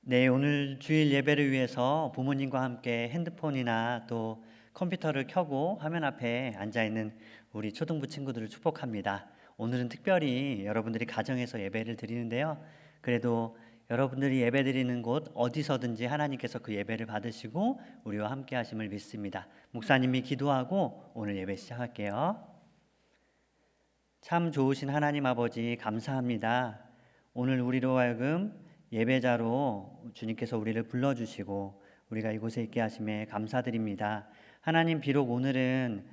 네, 오늘 주일 예배를 위해서 부모님과 함께 핸드폰이나 또 컴퓨터를 켜고 화면 앞에 앉아 있는 우리 초등부 친구들을 축복합니다. 오늘은 특별히 여러분들이 가정에서 예배를 드리는데요. 그래도 여러분들이 예배 드리는 곳 어디서든지 하나님께서 그 예배를 받으시고 우리와 함께 하심을 믿습니다. 목사님이 기도하고 오늘 예배 시작할게요. 참 좋으신 하나님 아버지 감사합니다. 오늘 우리로 하여금 예배자로 주님께서 우리를 불러주시고 우리가 이곳에 있게 하심에 감사드립니다. 하나님, 비록 오늘은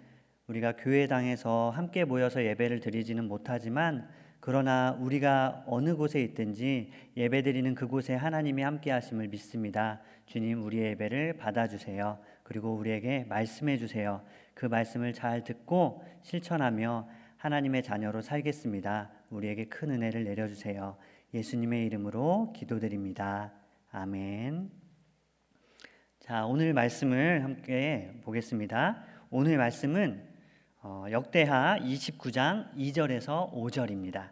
우리가 교회당에서 함께 모여서 예배를 드리지는 못하지만 그러나 우리가 어느 곳에 있든지 예배드리는 그곳에 하나님이 함께 하심을 믿습니다. 주님, 우리의 예배를 받아주세요. 그리고 우리에게 말씀해 주세요. 그 말씀을 잘 듣고 실천하며 하나님의 자녀로 살겠습니다. 우리에게 큰 은혜를 내려주세요. 예수님의 이름으로 기도드립니다. 아멘. 자, 오늘 말씀을 함께 보겠습니다. 오늘 말씀은 역대하 29장 2절에서 5절입니다.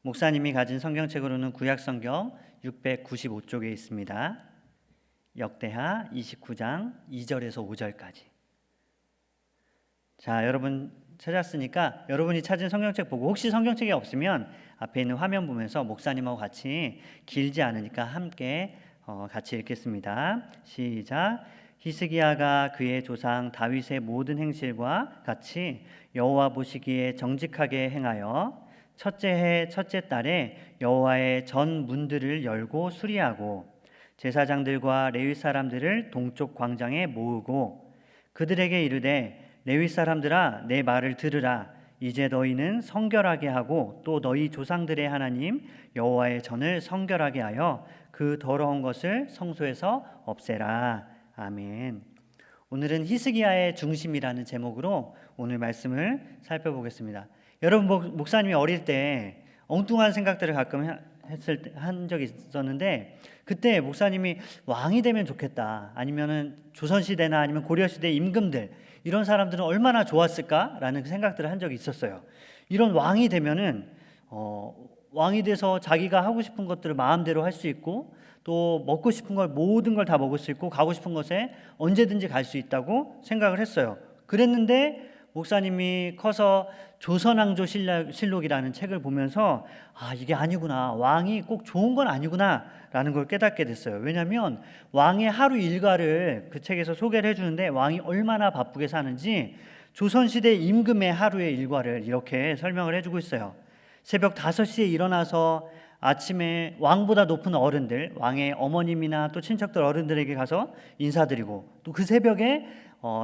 목사님이 가진 성경책으로는 구약성경 695쪽에 있습니다. 역대하 29장 2절에서 5절까지. 자, 여러분 찾았으니까 여러분이 찾은 성경책 보고 혹시 성경책이 없으면 앞에 있는 화면 보면서 목사님하고 같이 길지 않으니까 함께 같이 읽겠습니다. 시작. 히스기야가 그의 조상 다윗의 모든 행실과 같이 여호와 보시기에 정직하게 행하여 첫째 해 첫째 달에 여호와의 전 문들을 열고 수리하고 제사장들과 레위 사람들을 동쪽 광장에 모으고 그들에게 이르되 레위 사람들아 내 말을 들으라. 이제 너희는 성결하게 하고 또 너희 조상들의 하나님 여호와의 전을 성결하게 하여 그 더러운 것을 성소에서 없애라. 아멘. 오늘은 히스기야의 중심이라는 제목으로 오늘 말씀을 살펴보겠습니다. 여러분, 목사님이 어릴 때 엉뚱한 생각들을 가끔 한 적이 있었는데 그때 목사님이 왕이 되면 좋겠다, 아니면은 조선시대나 아니면 고려시대 임금들 이런 사람들은 얼마나 좋았을까라는 생각들을 한 적이 있었어요. 이런 왕이 되면은 왕이 돼서 자기가 하고 싶은 것들을 마음대로 할 수 있고 또 먹고 싶은 걸 모든 걸 다 먹을 수 있고 가고 싶은 곳에 언제든지 갈 수 있다고 생각을 했어요. 그랬는데 목사님이 커서 조선왕조실록이라는 책을 보면서 이게 아니구나, 왕이 꼭 좋은 건 아니구나 라는 걸 깨닫게 됐어요. 왜냐하면 왕의 하루 일과를 그 책에서 소개를 해주는데 왕이 얼마나 바쁘게 사는지 조선시대 임금의 하루의 일과를 이렇게 설명을 해주고 있어요. 새벽 5시에 일어나서 아침에 왕보다 높은 어른들, 왕의 어머님이나 또 친척들 어른들에게 가서 인사드리고 또 그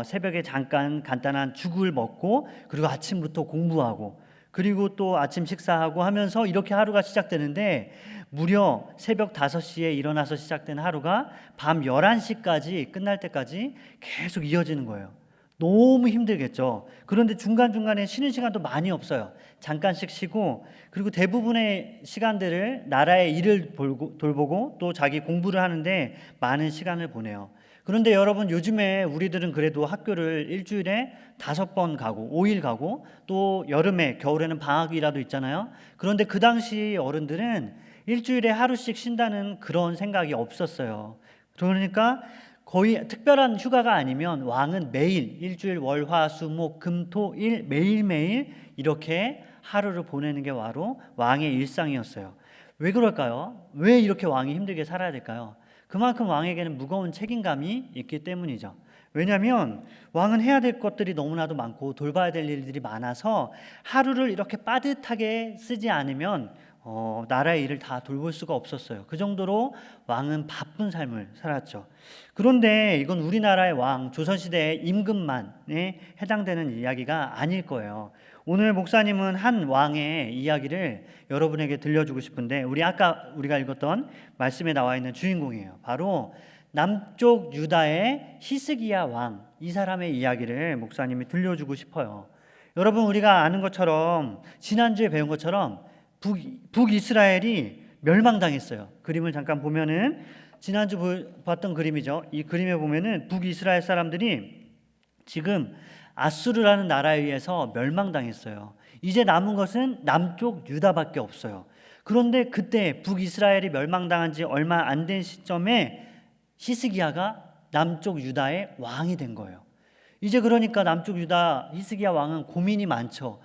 새벽에 잠깐 간단한 죽을 먹고 그리고 아침부터 공부하고 그리고 또 아침 식사하고 하면서 이렇게 하루가 시작되는데 무려 새벽 5시에 일어나서 시작된 하루가 밤 11시까지 끝날 때까지 계속 이어지는 거예요. 너무 힘들겠죠. 그런데 중간중간에 쉬는 시간도 많이 없어요. 잠깐씩 쉬고 그리고 대부분의 시간들을 나라의 일을 돌보고 또 자기 공부를 하는데 많은 시간을 보내요. 그런데 여러분, 요즘에 우리들은 그래도 학교를 일주일에 5번 가고 5일 가고 또 여름에 겨울에는 방학이라도 있잖아요. 그런데 그 당시 어른들은 일주일에 하루씩 쉰다는 그런 생각이 없었어요. 그러니까 거의 특별한 휴가가 아니면 왕은 매일 일주일 월, 화, 수, 목, 금, 토, 일 매일매일 이렇게 하루를 보내는 게 바로 왕의 일상이었어요. 왜 그럴까요? 왜 이렇게 왕이 힘들게 살아야 될까요? 그만큼 왕에게는 무거운 책임감이 있기 때문이죠. 왜냐하면 왕은 해야 될 것들이 너무나도 많고 돌봐야 될 일들이 많아서 하루를 이렇게 빠듯하게 쓰지 않으면 나라의 일을 다 돌볼 수가 없었어요. 그 정도로 왕은 바쁜 삶을 살았죠. 그런데 이건 우리나라의 왕, 조선시대의 임금만에 해당되는 이야기가 아닐 거예요. 오늘 목사님은 한 왕의 이야기를 여러분에게 들려주고 싶은데 우리가 읽었던 말씀에 나와 있는 주인공이에요. 바로 남쪽 유다의 히스기야 왕, 이 사람의 이야기를 목사님이 들려주고 싶어요. 여러분, 우리가 아는 것처럼 지난주에 배운 것처럼 북이스라엘이 멸망당했어요. 그림을 잠깐 보면은 지난주 봤던 그림이죠. 이 그림에 보면은 북이스라엘 사람들이 지금 아수르라는 나라에 의해서 멸망당했어요. 이제 남은 것은 남쪽 유다밖에 없어요. 그런데 그때 북이스라엘이 멸망당한 지 얼마 안 된 시점에 히스기야가 남쪽 유다의 왕이 된 거예요. 이제 그러니까 남쪽 유다 히스기야 왕은 고민이 많죠.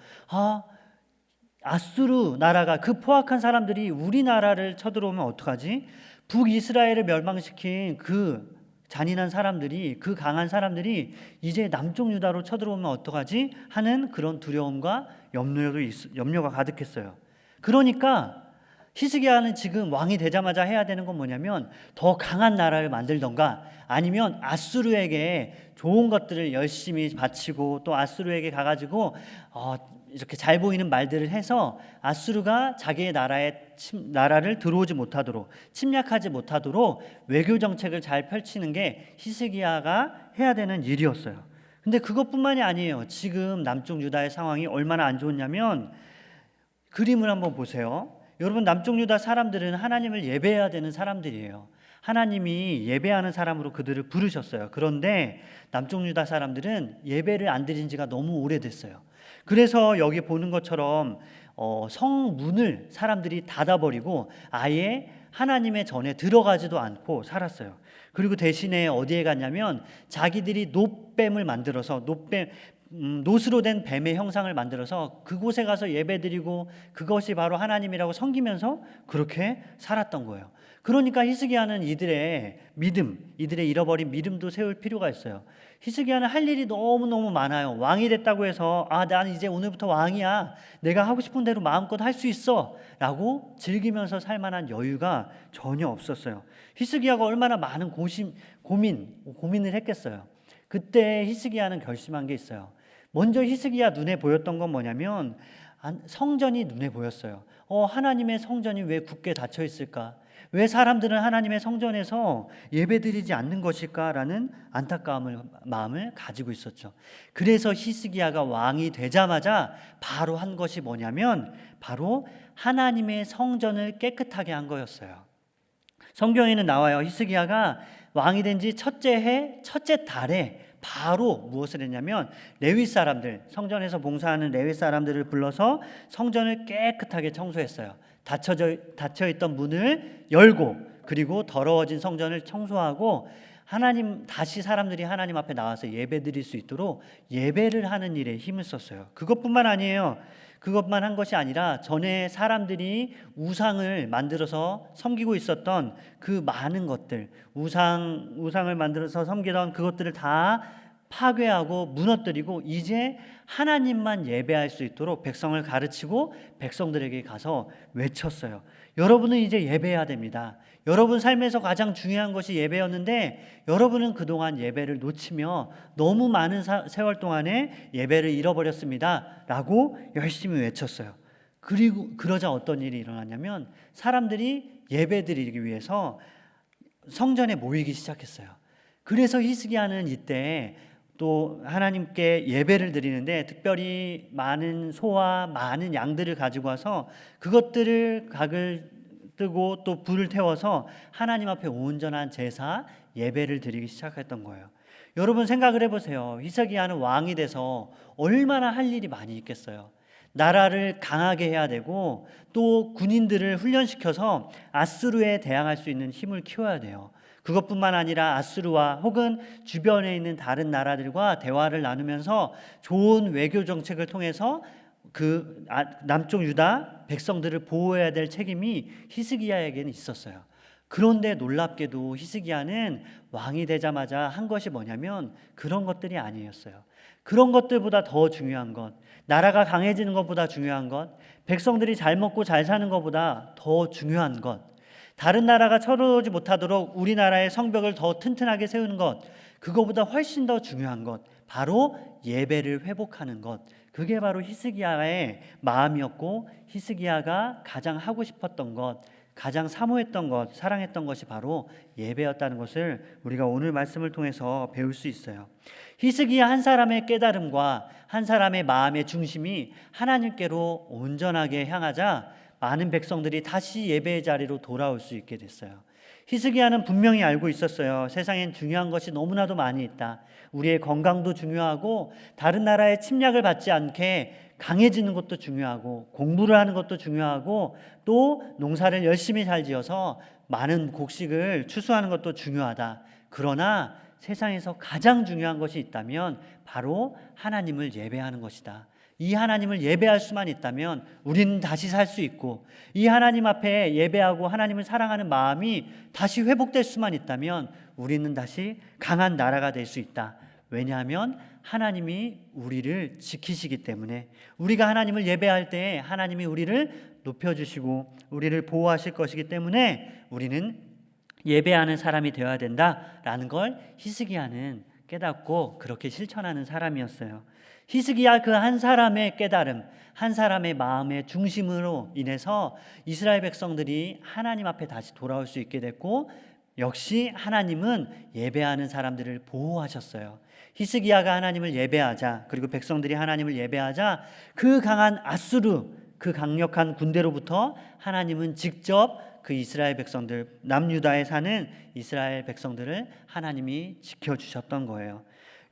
아수르 나라가, 그 포악한 사람들이 우리나라를 쳐들어오면 어떡하지? 북이스라엘을 멸망시킨 그 잔인한 사람들이, 그 강한 사람들이 이제 남쪽 유다로 쳐들어오면 어떡하지? 하는 그런 두려움과 염려가 가득했어요. 그러니까 히스기야는 지금 왕이 되자마자 해야 되는 건 뭐냐면 더 강한 나라를 만들던가, 아니면 아수르에게 좋은 것들을 열심히 바치고 또 아수르에게 가가지고 이렇게 잘 보이는 말들을 해서 아수르가 자기의 나라를 들어오지 못하도록, 침략하지 못하도록 외교 정책을 잘 펼치는 게 히스기야가 해야 되는 일이었어요. 근데 그것뿐만이 아니에요. 지금 남쪽 유다의 상황이 얼마나 안 좋냐면, 그림을 한번 보세요. 여러분, 남쪽 유다 사람들은 하나님을 예배해야 되는 사람들이에요. 하나님이 예배하는 사람으로 그들을 부르셨어요. 그런데 남쪽 유다 사람들은 예배를 안 드린 지가 너무 오래됐어요. 그래서 여기 보는 것처럼 성문을 사람들이 닫아버리고 아예 하나님의 전에 들어가지도 않고 살았어요. 그리고 대신에 어디에 갔냐면 자기들이 놋뱀을 만들어서, 놋으로 된 뱀의 형상을 만들어서 그곳에 가서 예배드리고 그것이 바로 하나님이라고 섬기면서 그렇게 살았던 거예요. 그러니까 히스기야는 이들의 잃어버린 믿음도 세울 필요가 있어요. 히스기야는 할 일이 너무너무 많아요. 왕이 됐다고 해서 나는 이제 오늘부터 왕이야, 내가 하고 싶은 대로 마음껏 할 수 있어 라고 즐기면서 살 만한 여유가 전혀 없었어요. 히스기야가 얼마나 많은 고민을 했겠어요. 그때 히스기야는 결심한 게 있어요. 먼저 히스기야 눈에 보였던 건 뭐냐면 성전이 눈에 보였어요. 하나님의 성전이 왜 굳게 닫혀 있을까? 왜 사람들은 하나님의 성전에서 예배드리지 않는 것일까라는 마음을 가지고 있었죠. 그래서 히스기야가 왕이 되자마자 바로 한 것이 뭐냐면 바로 하나님의 성전을 깨끗하게 한 거였어요. 성경에는 나와요. 히스기야가 왕이 된 지 첫째 해 첫째 달에 바로 무엇을 했냐면 레위 사람들, 성전에서 봉사하는 레위 사람들을 불러서 성전을 깨끗하게 청소했어요. 닫혀있던 문을 열고, 그리고 더러워진 성전을 청소하고 다시 사람들이 하나님 앞에 나와서 예배드릴 수 있도록 예배를 하는 일에 힘을 썼어요. 그것뿐만 아니에요. 그것만 한 것이 아니라 전에 사람들이 우상을 만들어서 섬기고 있었던 그 많은 것들, 우상을 만들어서 섬기던 그것들을 다 파괴하고 무너뜨리고 이제 하나님만 예배할 수 있도록 백성을 가르치고 백성들에게 가서 외쳤어요. 여러분은 이제 예배해야 됩니다. 여러분 삶에서 가장 중요한 것이 예배였는데 여러분은 그동안 예배를 놓치며 너무 많은 세월 동안에 예배를 잃어버렸습니다 라고 열심히 외쳤어요. 그리고 그러자 어떤 일이 일어났냐면 사람들이 예배드리기 위해서 성전에 모이기 시작했어요. 그래서 히스기야는 이때 또 하나님께 예배를 드리는데 특별히 많은 소와 많은 양들을 가지고 와서 그것들을 각을 뜨고 또 불을 태워서 하나님 앞에 온전한 제사 예배를 드리기 시작했던 거예요. 여러분 생각을 해보세요. 히스기야는 왕이 돼서 얼마나 할 일이 많이 있겠어요. 나라를 강하게 해야 되고 또 군인들을 훈련시켜서 아수르에 대항할 수 있는 힘을 키워야 돼요. 그것뿐만 아니라 아수르와 혹은 주변에 있는 다른 나라들과 대화를 나누면서 좋은 외교 정책을 통해서 남쪽 유다 백성들을 보호해야 될 책임이 히스기야에게는 있었어요. 그런데 놀랍게도 히스기야는 왕이 되자마자 한 것이 뭐냐면 그런 것들이 아니었어요. 그런 것들보다 더 중요한 것, 나라가 강해지는 것보다 중요한 것, 백성들이 잘 먹고 잘 사는 것보다 더 중요한 것, 다른 나라가 쳐들어오지 못하도록 우리나라의 성벽을 더 튼튼하게 세우는 것, 그거보다 훨씬 더 중요한 것, 바로 예배를 회복하는 것, 그게 바로 히스기야의 마음이었고 히스기야가 가장 하고 싶었던 것, 가장 사모했던 것, 사랑했던 것이 바로 예배였다는 것을 우리가 오늘 말씀을 통해서 배울 수 있어요. 히스기야 한 사람의 깨달음과 한 사람의 마음의 중심이 하나님께로 온전하게 향하자 많은 백성들이 다시 예배의 자리로 돌아올 수 있게 됐어요. 히스기야는 분명히 알고 있었어요. 세상엔 중요한 것이 너무나도 많이 있다. 우리의 건강도 중요하고 다른 나라의 침략을 받지 않게 강해지는 것도 중요하고 공부를 하는 것도 중요하고 또 농사를 열심히 잘 지어서 많은 곡식을 추수하는 것도 중요하다. 그러나 세상에서 가장 중요한 것이 있다면 바로 하나님을 예배하는 것이다. 이 하나님을 예배할 수만 있다면 우리는 다시 살 수 있고, 이 하나님 앞에 예배하고 하나님을 사랑하는 마음이 다시 회복될 수만 있다면 우리는 다시 강한 나라가 될 수 있다. 왜냐하면 하나님이 우리를 지키시기 때문에, 우리가 하나님을 예배할 때 하나님이 우리를 높여주시고 우리를 보호하실 것이기 때문에 우리는 예배하는 사람이 되어야 된다라는 걸 히스기야는 깨닫고 그렇게 실천하는 사람이었어요. 히스기야 그 한 사람의 깨달음, 한 사람의 마음의 중심으로 인해서 이스라엘 백성들이 하나님 앞에 다시 돌아올 수 있게 됐고, 역시 하나님은 예배하는 사람들을 보호하셨어요. 히스기야가 하나님을 예배하자, 그리고 백성들이 하나님을 예배하자 그 강한 아수르, 그 강력한 군대로부터 하나님은 직접 그 이스라엘 백성들, 남유다에 사는 이스라엘 백성들을 하나님이 지켜주셨던 거예요.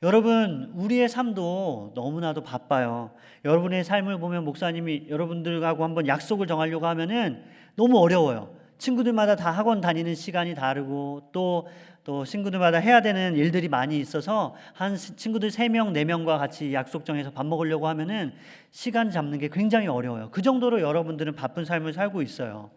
여러분, 우리의 삶도 너무나도 바빠요. 여러분의 삶을 보면 목사님이 여러분들하고 한번 약속을 정하려고 하면은 너무 어려워요. 친구들마다 다 학원 다니는 시간이 다르고 또 친구들마다 해야 되는 일들이 많이 있어서 한 친구들 3명, 4명과 같이 약속 정해서 밥 먹으려고 하면은 시간 잡는 게 굉장히 어려워요. 그 정도로 여러분들은 바쁜 삶을 살고 있어요.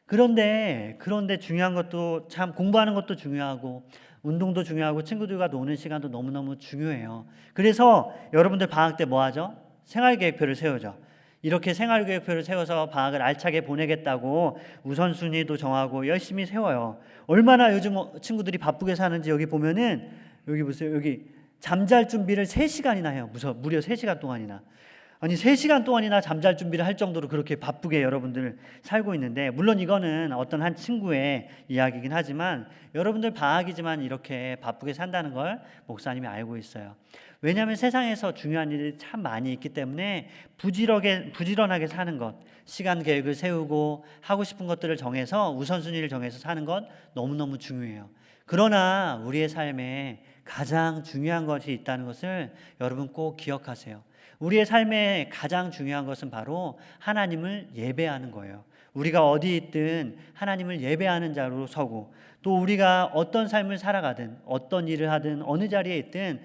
그런데 중요한 것도, 참 공부하는 것도 중요하고 운동도 중요하고 친구들과 노는 시간도 너무너무 중요해요. 그래서 여러분들 방학 때 뭐 하죠? 생활계획표를 세우죠. 이렇게 생활계획표를 세워서 방학을 알차게 보내겠다고 우선순위도 정하고 열심히 세워요. 얼마나 요즘 친구들이 바쁘게 사는지 여기 보면은, 여기 보세요. 여기 잠잘 준비를 3시간이나 해요. 무려 3시간 동안이나. 아니 3시간 동안이나 잠잘 준비를 할 정도로 그렇게 바쁘게 여러분들 살고 있는데, 물론 이거는 어떤 한 친구의 이야기이긴 하지만 여러분들 방학이지만 이렇게 바쁘게 산다는 걸 목사님이 알고 있어요. 왜냐하면 세상에서 중요한 일이 참 많이 있기 때문에 부지런하게 사는 것, 시간 계획을 세우고 하고 싶은 것들을 정해서 우선순위를 정해서 사는 것 너무너무 중요해요. 그러나 우리의 삶에 가장 중요한 것이 있다는 것을 여러분 꼭 기억하세요. 우리의 삶에 가장 중요한 것은 바로 하나님을 예배하는 거예요. 우리가 어디 있든 하나님을 예배하는 자로 서고, 또 우리가 어떤 삶을 살아가든 어떤 일을 하든 어느 자리에 있든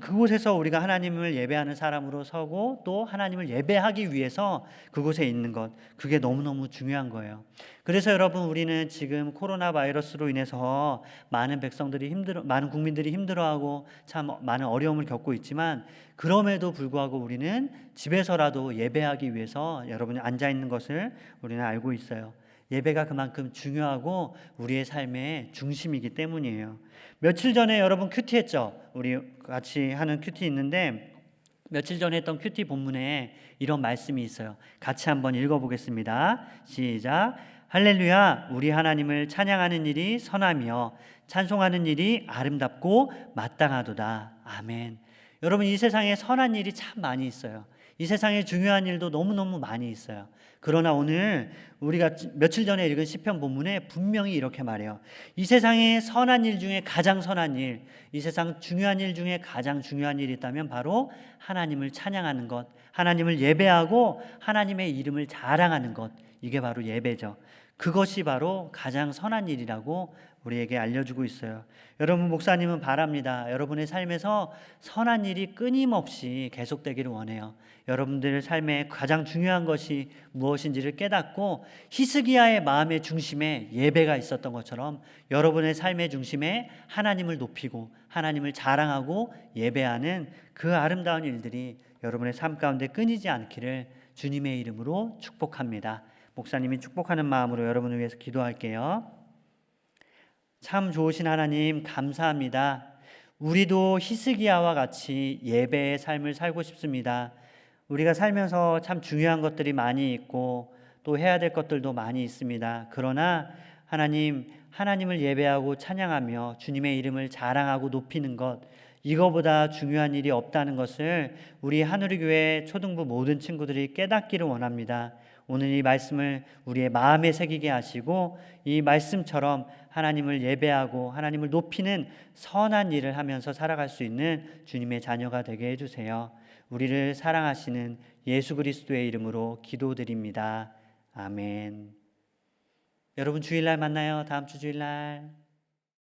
그곳에서 우리가 하나님을 예배하는 사람으로 서고 또 하나님을 예배하기 위해서 그곳에 있는 것, 그게 너무너무 중요한 거예요. 그래서 여러분, 우리는 지금 코로나 바이러스로 인해서 많은 국민들이 힘들어하고 참 많은 어려움을 겪고 있지만, 그럼에도 불구하고 우리는 집에서라도 예배하기 위해서 여러분이 앉아 있는 것을 우리는 알고 있어요. 예배가 그만큼 중요하고 우리의 삶의 중심이기 때문이에요. 며칠 전에 여러분 큐티 했죠? 우리 같이 하는 큐티 있는데, 며칠 전에 했던 큐티 본문에 이런 말씀이 있어요. 같이 한번 읽어보겠습니다. 시작. 할렐루야, 우리 하나님을 찬양하는 일이 선하며 찬송하는 일이 아름답고 마땅하도다. 아멘. 여러분, 이 세상에 선한 일이 참 많이 있어요. 이 세상에 중요한 일도 너무너무 많이 있어요. 그러나 오늘 우리가 며칠 전에 읽은 시편 본문에 분명히 이렇게 말해요. 이 세상에 선한 일 중에 가장 선한 일, 이 세상 중요한 일 중에 가장 중요한 일이 있다면 바로 하나님을 찬양하는 것, 하나님을 예배하고 하나님의 이름을 자랑하는 것, 이게 바로 예배죠. 그것이 바로 가장 선한 일이라고 우리에게 알려주고 있어요. 여러분, 목사님은 바랍니다. 여러분의 삶에서 선한 일이 끊임없이 계속되기를 원해요. 여러분들의 삶에 가장 중요한 것이 무엇인지를 깨닫고 히스기야의 마음의 중심에 예배가 있었던 것처럼 여러분의 삶의 중심에 하나님을 높이고 하나님을 자랑하고 예배하는 그 아름다운 일들이 여러분의 삶 가운데 끊이지 않기를 주님의 이름으로 축복합니다. 목사님이 축복하는 마음으로 여러분을 위해서 기도할게요. 참 좋으신 하나님, 감사합니다. 우리도 히스기야와 같이 예배의 삶을 살고 싶습니다. 우리가 살면서 참 중요한 것들이 많이 있고 또 해야 될 것들도 많이 있습니다. 그러나 하나님을 예배하고 찬양하며 주님의 이름을 자랑하고 높이는 것, 이거보다 중요한 일이 없다는 것을 우리 하누리 교회 초등부 모든 친구들이 깨닫기를 원합니다. 오늘 이 말씀을 우리의 마음에 새기게 하시고 이 말씀처럼 하나님을 예배하고 하나님을 높이는 선한 일을 하면서 살아갈 수 있는 주님의 자녀가 되게 해주세요. 우리를 사랑하시는 예수 그리스도의 이름으로 기도드립니다. 아멘. 여러분 주일날 만나요. 다음 주 주일날.